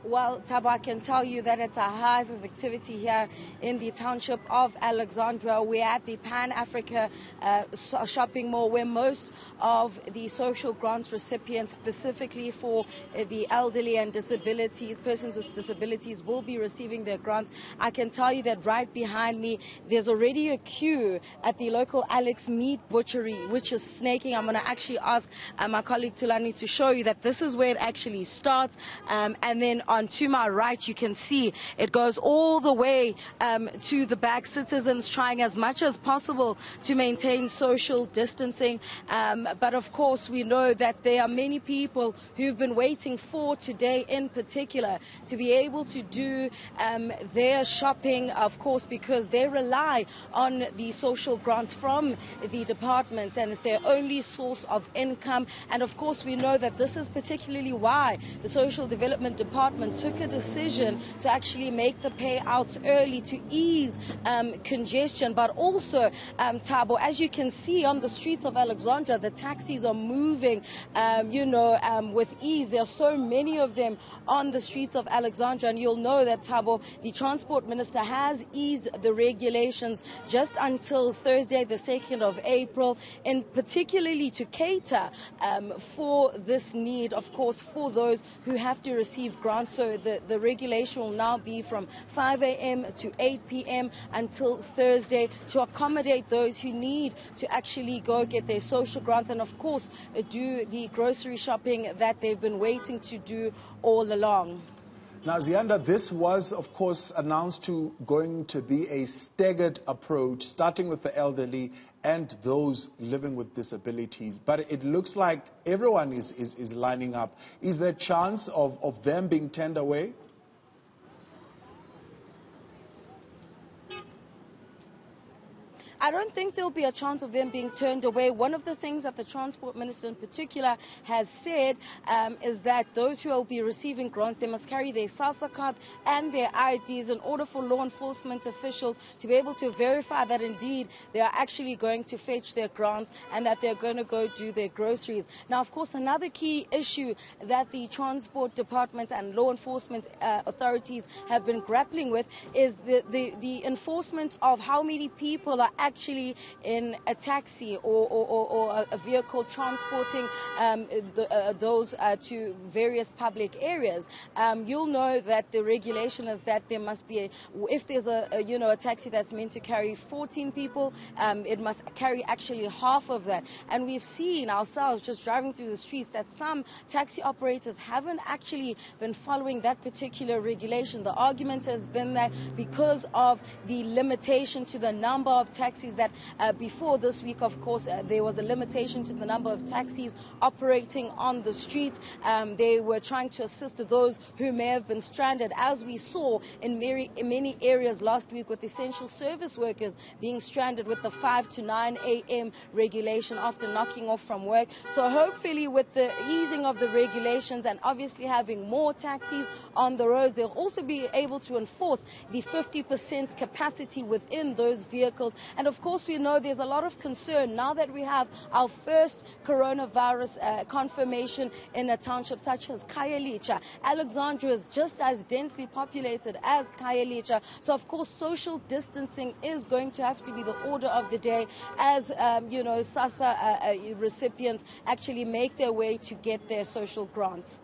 Well, Taba, I can tell you that it's a hive of activity here in the township of Alexandra. We're at the Pan Africa shopping mall where most of the social grants recipients, specifically for the elderly and disabilities, persons with disabilities, will be receiving their grants. I can tell you that right behind me, there's already a queue at the local Alex Meat Butchery, which is snaking. I'm going to actually ask my colleague Tulani to show you that this is where it actually starts, and then on to my right, you can see it goes all the way to the back. Citizens trying as much as possible to maintain social distancing. But of course, we know that there are many people who've been waiting for today in particular to be able to do their shopping, of course, because they rely on the social grants from the department, and it's their only source of income. And of course, we know that this is particularly why the Social Development Department took a decision to actually make the payouts early to ease congestion. But also, Thabo, as you can see on the streets of Alexandra, the taxis are moving, with ease. There are so many of them on the streets of Alexandra, and you'll know that, Thabo, the Transport Minister has eased the regulations just until Thursday, the 2nd of April, and particularly to cater for this need, of course, for those who have to receive grants. So the regulation will now be from 5 a.m. to 8 p.m. until Thursday to accommodate those who need to actually go get their social grants and, of course, do the grocery shopping that they've been waiting to do all along. Now, Zianda, this was, of course, announced going to be a staggered approach, starting with the elderly and those living with disabilities. But it looks like everyone is lining up. Is there a chance of them being turned away? I don't think there'll be a chance of them being turned away. One of the things that the Transport Minister in particular has said is that those who will be receiving grants, they must carry their Sassa cards and their IDs in order for law enforcement officials to be able to verify that indeed they are actually going to fetch their grants and that they're going to go do their groceries. Now, of course, another key issue that the Transport Department and law enforcement authorities have been grappling with is the enforcement of how many people are actually in a taxi or a vehicle transporting those to various public areas. You'll know that the regulation is that there must be, if there's a taxi that's meant to carry 14 people, it must carry actually half of that. And we've seen ourselves just driving through the streets that some taxi operators haven't actually been following that particular regulation. The argument has been that because of the limitation to the number of taxis that before this week, of course, there was a limitation to the number of taxis operating on the street. They were trying to assist those who may have been stranded, as we saw in many areas last week with essential service workers being stranded with the 5 to 9 a.m. regulation after knocking off from work. So hopefully with the easing of the regulations and obviously having more taxis on the roads, they'll also be able to enforce the 50% capacity within those vehicles. And of course, we know there's a lot of concern now that we have our first coronavirus confirmation in a township such as Khayelitsha. Alexandra is just as densely populated as Khayelitsha. So, of course, social distancing is going to have to be the order of the day as, Sassa recipients actually make their way to get their social grants.